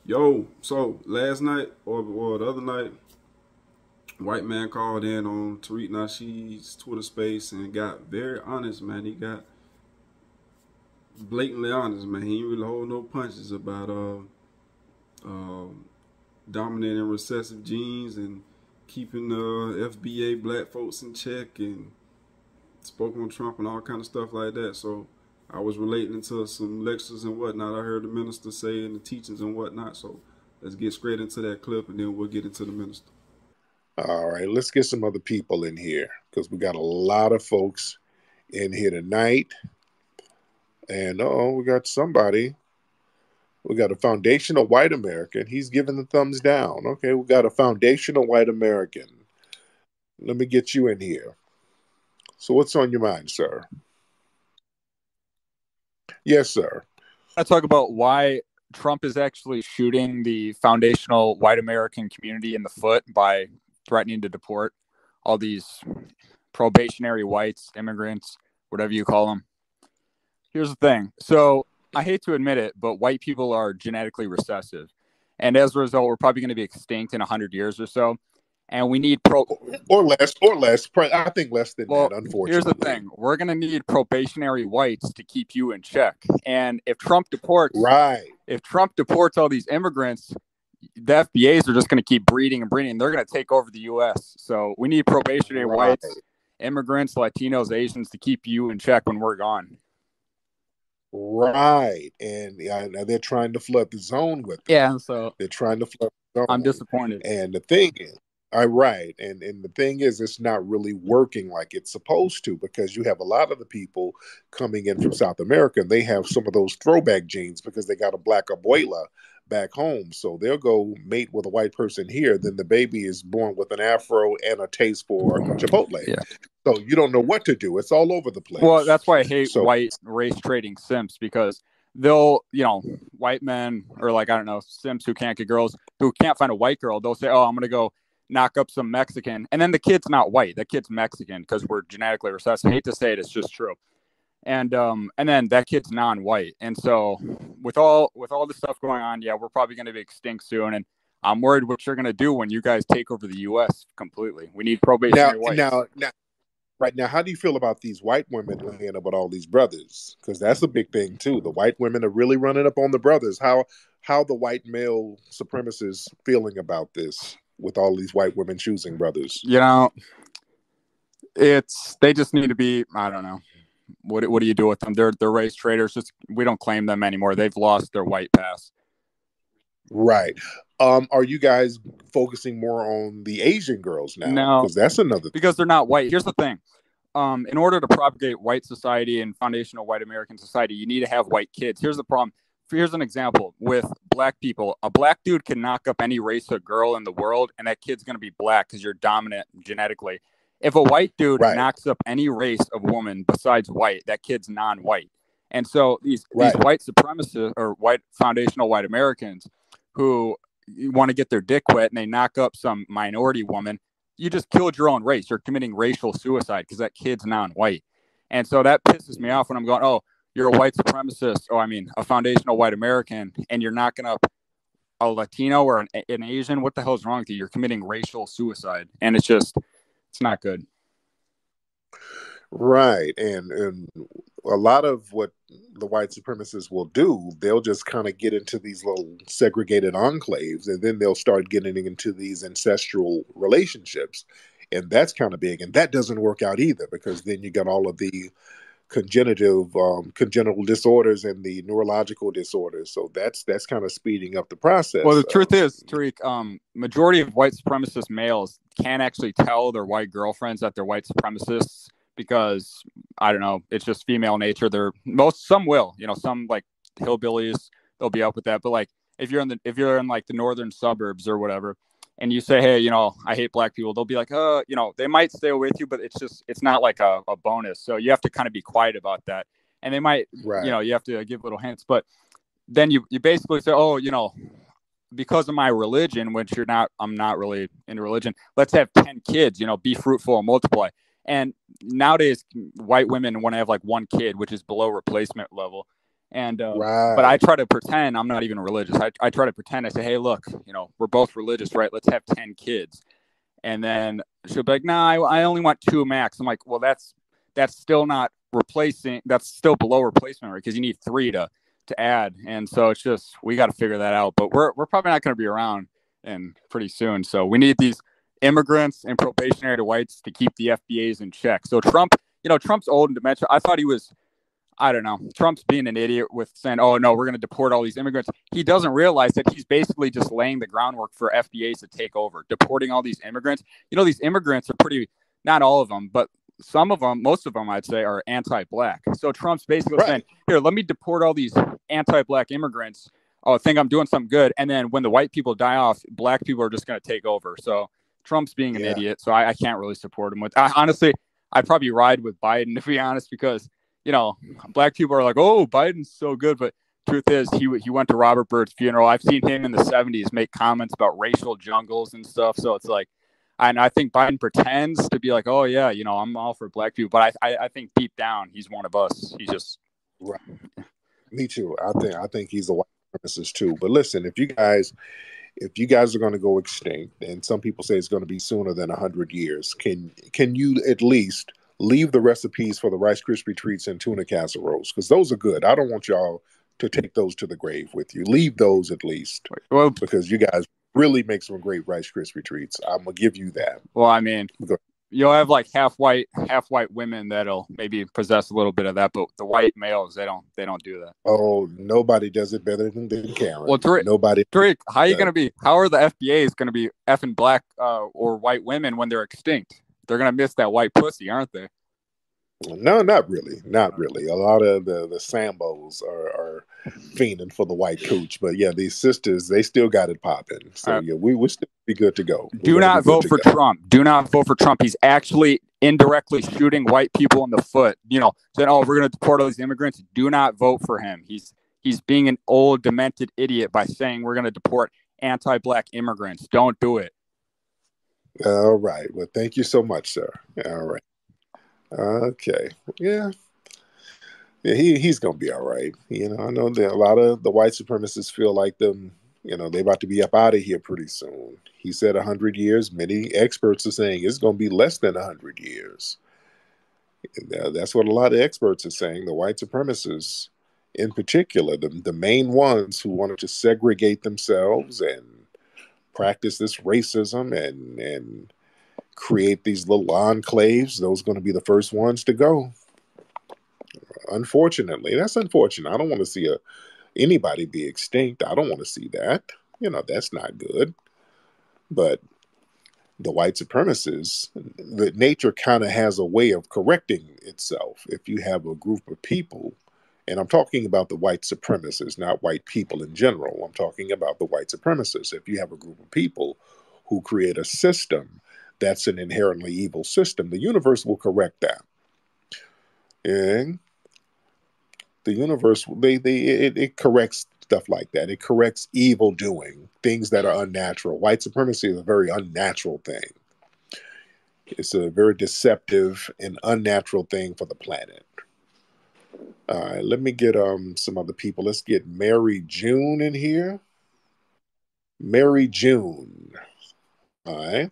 Yo, so last night or the other night, white man called in on Tariq Nasheed's Twitter space and got very honest, man. He got blatantly honest, man. He ain't really hold no punches about uh dominant and recessive genes and keeping FBA black folks in check and spoke on Trump and all kind of stuff like that. So I was relating to some lectures and whatnot. I heard the minister say and the teachings and whatnot. So let's get straight into that clip and then we'll get into the minister. All right, let's get some other people in here because we got a lot of folks in here tonight. And we got somebody. We got a foundational white American. He's giving the thumbs down. Okay, we got a foundational white American. Let me get you in here. So what's on your mind, sir? Yes, sir. I talk about why Trump is actually shooting the foundational white American community in the foot by threatening to deport all these probationary whites, immigrants, whatever you call them. Here's the thing. So I hate to admit it, but white people are genetically recessive. And as a result, we're probably going to be extinct in 100 years or so. And we need or less. I think less than that, unfortunately. Here's the thing. We're going to need probationary whites to keep you in check. And if Trump deports all these immigrants, the FBAs are just going to keep breeding and breeding. They're going to take over the U.S. So we need probationary whites, immigrants, Latinos, Asians to keep you in check when we're gone. Right. And they're trying to flood the zone with it. Yeah, so they're trying to flood the zone. I'm disappointed. And the thing is, right. And the thing is, it's not really working like it's supposed to because you have a lot of the people coming in from South America. They have some of those throwback genes because they got a black abuela back home. So they'll go mate with a white person here. Then the baby is born with an afro and a taste for Chipotle. Yeah. So you don't know what to do. It's all over the place. Well, that's why I hate white race trading simps because they'll, white men or simps who can't get girls, who can't find a white girl. They'll say, oh, I'm going to go knock up some Mexican. And then the kid's not white. That kid's Mexican because we're genetically recessive. I hate to say it. It's just true. And then that kid's non-white. And so with all this stuff going on, yeah, we're probably going to be extinct soon. And I'm worried what you're going to do when you guys take over the U.S. completely. We need probationary whites. Now, how do you feel about these white women laying up with all these brothers? Because that's a big thing too. The white women are really running up on the brothers. How the white male supremacists feeling about this with all these white women choosing brothers? They just need to be, I don't know. What do you do with them? They're race traders. We don't claim them anymore. They've lost their white pass. Right. Are you guys focusing more on the Asian girls now? No, because that's another thing. Because they're not white. Here's the thing. In order to propagate white society and foundational white American society, you need to have white kids. Here's the problem. Here's an example with black people. A black dude can knock up any race of girl in the world, and that kid's going to be black because you're dominant genetically. If a white dude knocks up any race of woman besides white, that kid's non-white. And so these white supremacists or white foundational white Americans who want to get their dick wet and they knock up some minority woman, you just killed your own race. You're committing racial suicide because that kid's non-white. And so that pisses me off when I'm going, oh, you're a white supremacist, a foundational white American, and you're knocking up a Latino or an Asian. What the hell is wrong with you? You're committing racial suicide. And it's not good. Right. And a lot of what the white supremacists will do, they'll just kind of get into these little segregated enclaves, and then they'll start getting into these ancestral relationships. And that's kind of big. And that doesn't work out either, because then you got all of the congenital disorders and the neurological disorders. So that's kind of speeding up the process. Well, the truth is, Tariq, majority of white supremacist males can't actually tell their white girlfriends that they're white supremacists because, I don't know, it's just female nature. Some will, some like hillbillies, they'll be up with that. But like if you're in like the northern suburbs or whatever, and you say, hey, I hate black people, they'll be like, they might stay with you, but it's not like a bonus. So you have to kind of be quiet about that. And they might, you have to give little hints. But then you basically say, oh, because of my religion, which I'm not really into religion, let's have 10 kids, be fruitful and multiply. And nowadays, white women want to have like one kid, which is below replacement level. And Right. but I try to pretend I'm not even religious. I try to pretend. I say, hey, look, we're both religious, right? Let's have 10 kids. And then she'll be like, nah, I only want 2 max. I'm like, well, that's still not replacing. That's still below replacement rate because you need 3 to add. And so it's just, we got to figure that out. But we're probably not going to be around and pretty soon. So we need these immigrants and probationary whites to keep the FBAs in check. So Trump's old and dementia. I thought he was, I don't know. Trump's being an idiot with saying, oh, no, we're going to deport all these immigrants. He doesn't realize that he's basically just laying the groundwork for FBAs to take over, deporting all these immigrants. These immigrants are pretty, not all of them, but some of them, most of them, I'd say, are anti-black. So Trump's basically saying, here, let me deport all these anti-black immigrants. Oh, I think I'm doing something good. And then when the white people die off, black people are just going to take over. So Trump's being an idiot. So I can't really support him. Honestly, I'd probably ride with Biden, to be honest, because black people are like, oh, Biden's so good. But truth is, he went to Robert Byrd's funeral. I've seen him in the 70s make comments about racial jungles and stuff. So it's like, and I think Biden pretends to be like, oh, yeah, I'm all for black people. But I think deep down, he's one of us. He's just. Right. Me too. I think he's a white supremacist too. But listen, if you guys are going to go extinct, and some people say it's going to be sooner than 100 years, can you at least leave the recipes for the Rice Krispie treats and tuna casseroles? Because those are good. I don't want y'all to take those to the grave with you. Leave those at least. Well, because you guys really make some great Rice Krispie treats. I'm going to give you that. Well, I mean, you'll have like half white women that'll maybe possess a little bit of that, but the white males, they don't do that. Oh, nobody does it better than Karen. Well, Tariq, how are you going to be? How are the FBAs going to be effing black or white women when they're extinct? They're going to miss that white pussy, aren't they? No, not really. Not really. A lot of the Sambos are fiending for the white cooch. But yeah, these sisters, they still got it popping. So yeah, we still be good to go. Do not vote for Trump. Do not vote for Trump. He's actually indirectly shooting white people in the foot. Saying, oh, we're going to deport all these immigrants. Do not vote for him. He's being an old, demented idiot by saying we're going to deport anti-black immigrants. Don't do it. All right. Well, thank you so much, sir. All right. Okay. Yeah. He's gonna be all right. I know that a lot of the white supremacists feel like they about to be up out of here pretty soon. He said 100 years. Many experts are saying it's gonna be less than 100 years. That's what a lot of experts are saying. The white supremacists, in particular, the main ones who wanted to segregate themselves and practice this racism and create these little enclaves, those are going to be the first ones to go. Unfortunately, that's unfortunate. I don't want to see anybody be extinct. I don't want to see that. That's not good. But the white supremacists, the nature kind of has a way of correcting itself. If you have a group of people, and I'm talking about the white supremacists, not white people in general. I'm talking about the white supremacists. If you have a group of people who create a system that's an inherently evil system, the universe will correct that. And the universe, it corrects stuff like that. It corrects evil doing, things that are unnatural. White supremacy is a very unnatural thing. It's a very deceptive and unnatural thing for the planet. All right, let me get some other people. Let's get Mary June in here. Mary June. All right.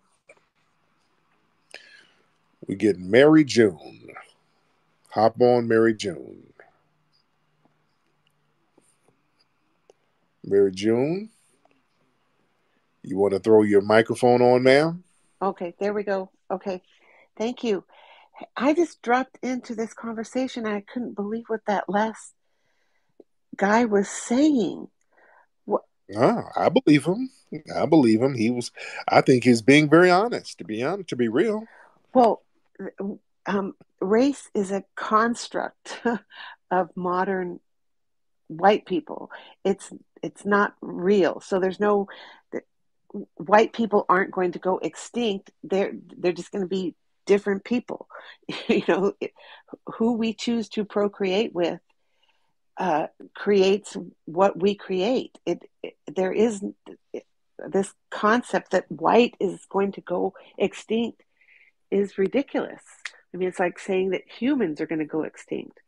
We get Mary June. Hop on, Mary June. Mary June, you want to throw your microphone on, ma'am? Okay, there we go. Okay, thank you. I just dropped into this conversation and I couldn't believe what that last guy was saying. I believe him. I think he's being very honest, to be real. Well, race is a construct of modern white people. It's not real. So there's no, white people aren't going to go extinct. They're just going to be different people. Who we choose to procreate with creates what we create. There is this concept that white is going to go extinct is ridiculous. I mean, it's like saying that humans are going to go extinct.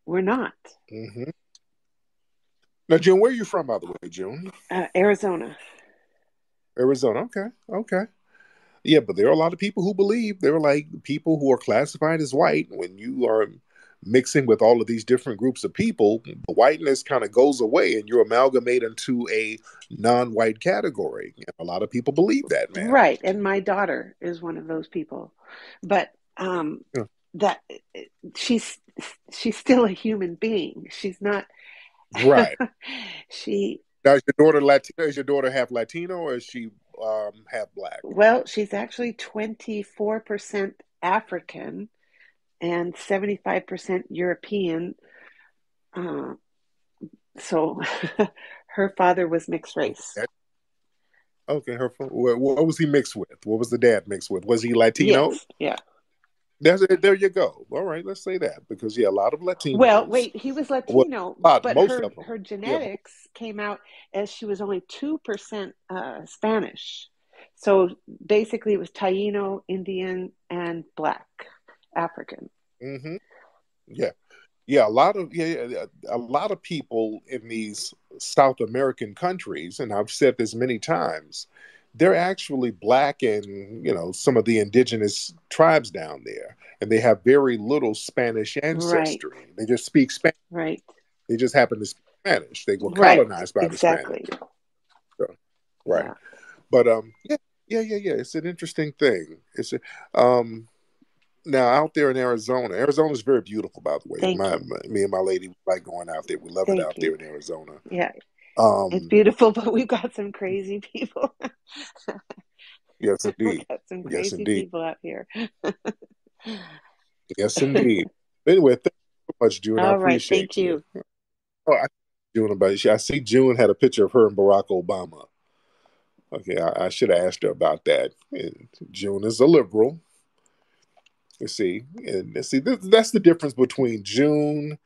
We're not. Mm-hmm. Now, June, where are you from, by the way, June? Arizona. Arizona. Okay. Okay. Yeah, but there are a lot of people who believe they're like people who are classified as white. When you are mixing with all of these different groups of people, the whiteness kind of goes away and you amalgamate into a non-white category. And a lot of people believe that, man. Right. And my daughter is one of those people. But Yeah. that she's still a human being. She's not Right. she Now, is your daughter Latina? Is your daughter half Latino or is she half black? well, she's actually 24% African and 75% European. So her father was mixed race. Okay. What was he mixed with? What was the dad mixed with? Was he Latino? Yes, yeah. There you go. All right, let's say that because a lot of Well, Latinos. wait, he was Well, Latino, but most of them. her Yeah. genetics came out as she was only 2% Spanish. So basically, it was Taino, Indian, and Black African. Mm-hmm. Yeah. Yeah. A lot of people in these South American countries, and I've said this many times, they're actually black and some of the indigenous tribes down there, and they have very little Spanish ancestry. Right. They just speak Spanish. Right. They just happen to speak Spanish. They were Right. colonized by Exactly. the Spanish. So, right. Yeah. But yeah. It's an interesting thing. Now out there in Arizona. Arizona is very beautiful, by the way. Thank you. Me and my lady like going out there. We love it Thank out you. there in Arizona. Yeah. It's beautiful, but we've got some crazy people. Yes, indeed. We've got some Yes, crazy indeed. people out here. Yes, indeed. Anyway, thank you so much, June. I All right. appreciate Thank you. Oh, I see June had a picture of her and Barack Obama. Okay, I should have asked her about that. And June is a liberal. You see, that's the difference between June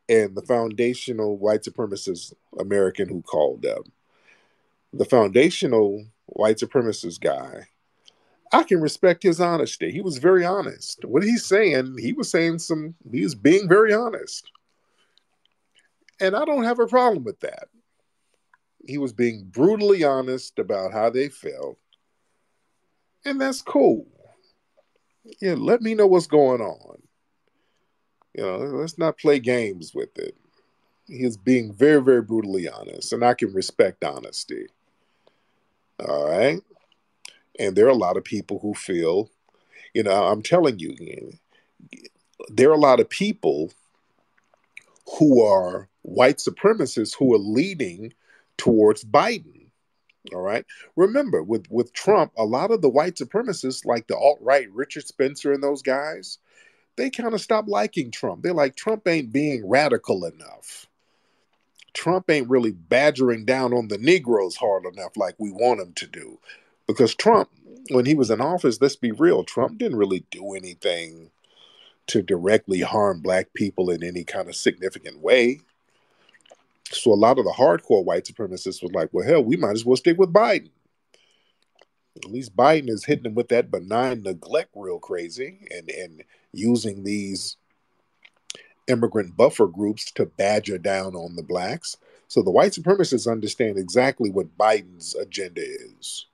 and the foundational white supremacist American who called them. The foundational white supremacist guy, I can respect his honesty. He was very honest. What he's saying, he was being very honest. And I don't have a problem with that. He was being brutally honest about how they felt. And that's cool. Yeah, let me know what's going on. Let's not play games with it. He is being very, very brutally honest, and I can respect honesty. All right? And there are a lot of people who feel, I'm telling you, there are a lot of people who are white supremacists who are leaning towards Biden. All right. Remember, with Trump, a lot of the white supremacists, like the alt-right Richard Spencer and those guys, they kind of stopped liking Trump. They're like, Trump ain't being radical enough. Trump ain't really badgering down on the Negroes hard enough like we want him to do. Because Trump, when he was in office, let's be real, Trump didn't really do anything to directly harm black people in any kind of significant way. So a lot of the hardcore white supremacists was like, well, hell, we might as well stick with Biden. At least Biden is hitting them with that benign neglect real crazy and using these immigrant buffer groups to badger down on the blacks. So the white supremacists understand exactly what Biden's agenda is.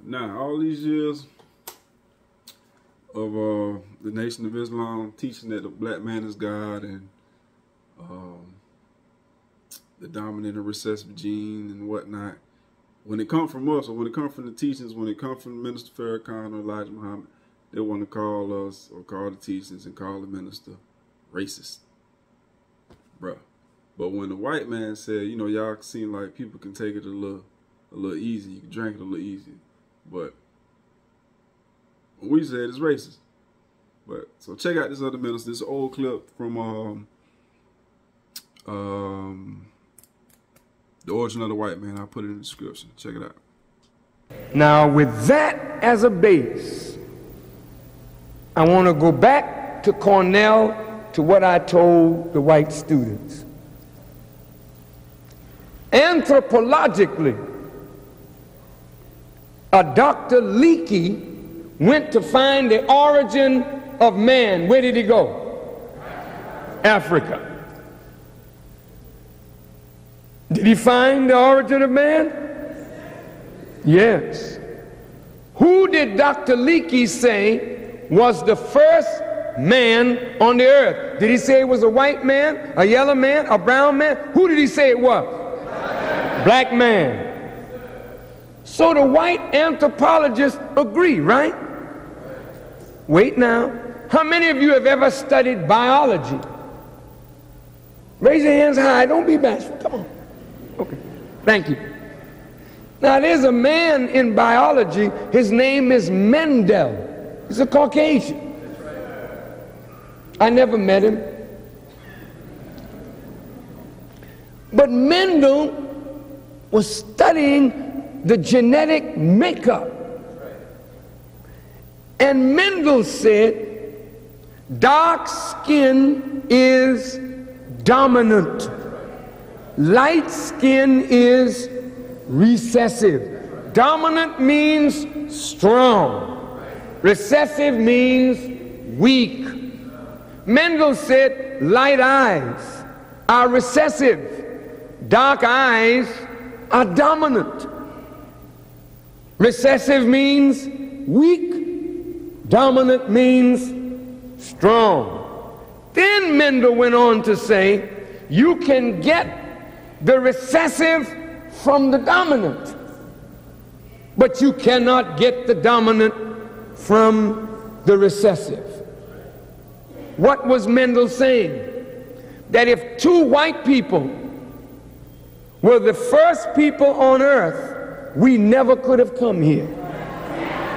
Now, all these years of the Nation of Islam teaching that the black man is God and the dominant and recessive gene and whatnot, when it comes from us or when it comes from the teachings, when it comes from Minister Farrakhan or Elijah Muhammad, they want to call us or call the teachings and call the minister racist. Bruh. But when the white man said, y'all seem like people can take it a little easy, you can drink it a little easy. But when we said it's racist. But so check out this other minister, this old clip from The Origin of the White Man. I'll put it in the description. Check it out. Now, with that as a base, I want to go back to Cornell to what I told the white students. Anthropologically, a Dr. Leakey went to find the origin of man. Where did he go? Africa. Did he find the origin of man? Yes. Who did Dr. Leakey say was the first man on the earth? Did he say it was a white man, a yellow man, a brown man? Who did he say it was? Black man. So the white anthropologists agree, right? Wait now. How many of you have ever studied biology? Raise your hands high. Don't be bashful. Come on. Okay. Thank you. Now, there's a man in biology. His name is Mendel. He's a Caucasian. I never met him. But Mendel was studying the genetic makeup. And Mendel said, dark skin is dominant. Light skin is recessive. Dominant means strong. Recessive means weak. Mendel said light eyes are recessive. Dark eyes are dominant. Recessive means weak. Dominant means strong. Then Mendel went on to say, you can get the recessive from the dominant, but you cannot get the dominant from the recessive. What was Mendel saying? That if two white people were the first people on earth, we never could have come here,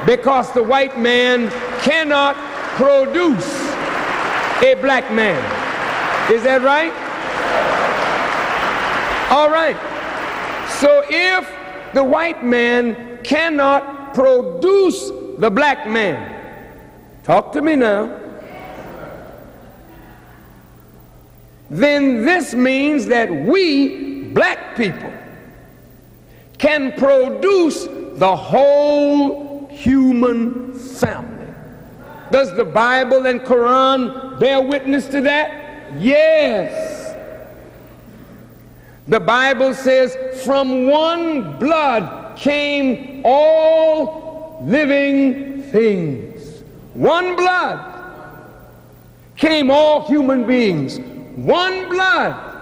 because the white man cannot produce a black man. Is that right? All right. So if the white man cannot produce the black man, talk to me now, then this means that we, black people, can produce the whole human family. Does the Bible and Quran bear witness to that? Yes. The Bible says, from one blood came all living things. One blood came all human beings. One blood.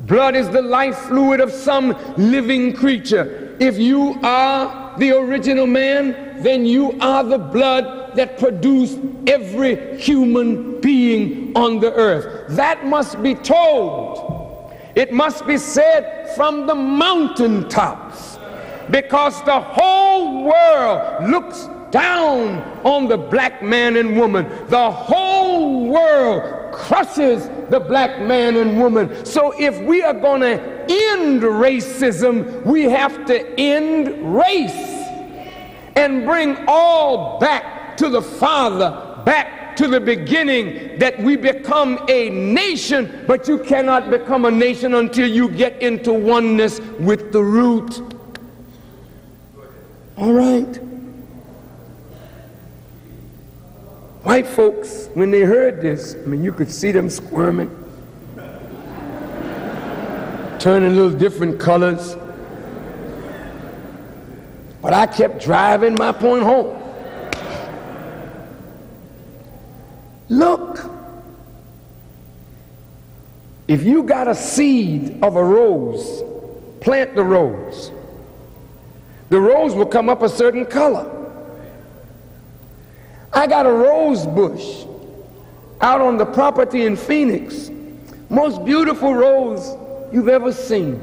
Blood is the life fluid of some living creature. If you are the original man, then you are the blood that produced every human being on the earth. That must be told. It must be said from the mountaintops, because the whole world looks down on the black man and woman. The whole world crushes the black man and woman. So if we are going to end racism, we have to end race and bring all back to the Father, back to the beginning, that we become a nation. But you cannot become a nation until you get into oneness with the root. All right. White folks, when they heard this, I mean, you could see them squirming, turning little different colors. But I kept driving my point home. Look, if you got a seed of a rose, plant the rose. The rose will come up a certain color. I got a rose bush out on the property in Phoenix. Most beautiful rose you've ever seen.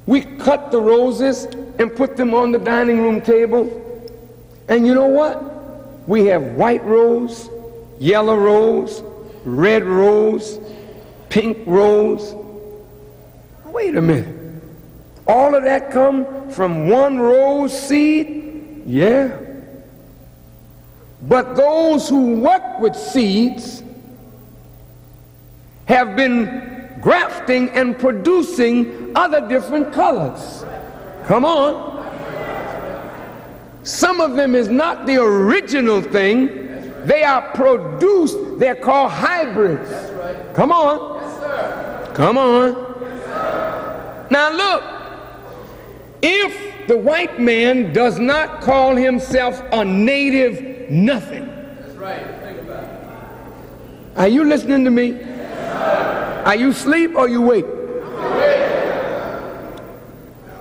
We cut the roses and put them on the dining room table. And you know what? We have white rose, yellow rose, red rose, pink rose. Wait a minute. All of that come from one rose seed? Yeah. But those who work with seeds have been grafting and producing other different colors. Come on. Some of them is not the original thing, They are produced. They're called hybrids. That's right. Come on. Yes, sir. Come on. Yes, sir. Now look, if the white man does not call himself a native nothing. That's right. Think about it. Are you listening to me? Yes, sir. Are you asleep or you awake?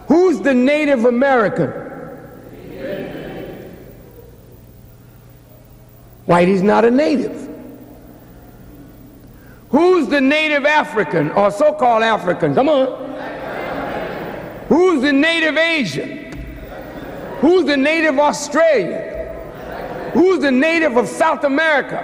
Who's the Native American? Whitey's not a native. Who's the Native African or so-called African? Come on. Who's the Native Asian? Who's the Native Australian? Who's the Native of South America?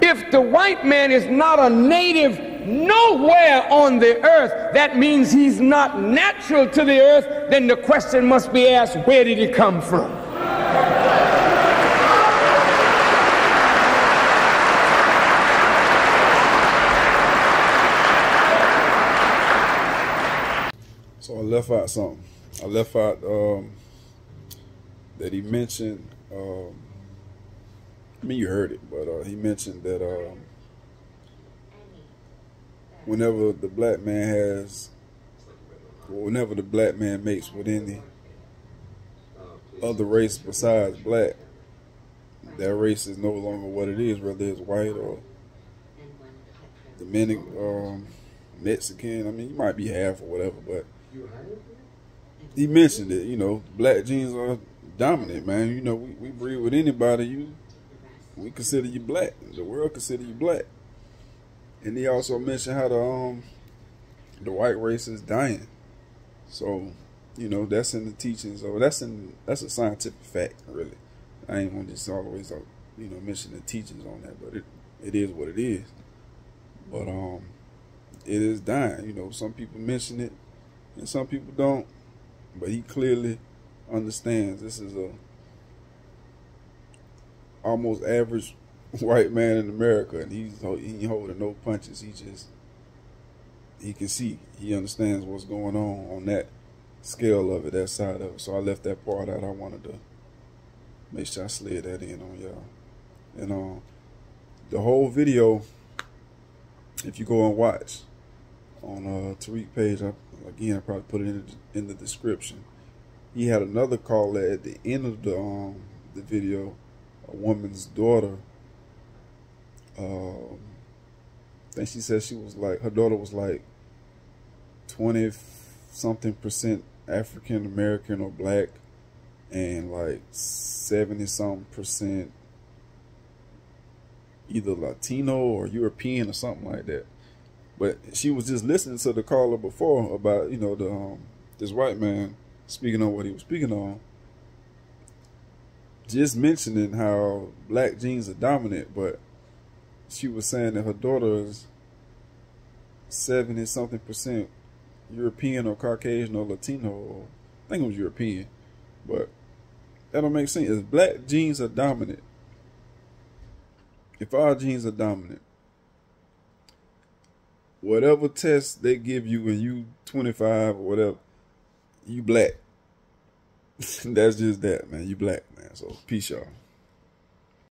If the white man is not a native nowhere on the earth, that means he's not natural to the earth. Then the question must be asked, where did he come from? So I left out something. I left out that he mentioned, I mean, you heard it, but he mentioned that whenever the black man mates with any other race besides black, that race is no longer what it is, whether it's white or Dominican, Mexican. I mean, you might be half or whatever, but he mentioned it. You know, black genes are dominant, man. You know, we breed with anybody, we consider you black. The world consider you black. And he also mentioned how the white race is dying. So, you know, that's in the teachings, or that's a scientific fact, really. I ain't gonna just always, you know, mention the teachings on that, but it is what it is. But it is dying. You know, some people mention it and some people don't. But he clearly understands this is a almost average white man in America, and he ain't holding no punches. He can see, he understands what's going on that scale of it, that side of it. So I left that part out. I wanted to make sure I slid that in on y'all. And the whole video, if you go and watch on Tariq page, I probably put it in the description. He had another caller at the end of the video, a woman's daughter. I think she said her daughter was like 20-something% African American or black, and like 70-something% either Latino or European or something like that. But she was just listening to the caller before about, you know, this white man speaking on what he was speaking on, just mentioning how black genes are dominant, but she was saying that her daughter is 70-something% European or Caucasian or Latino, or I think it was European, but that don't make sense. If black genes are dominant, if our genes are dominant, whatever test they give you when you 25 or whatever, you black. That's just that, man. You black, man. So peace, y'all.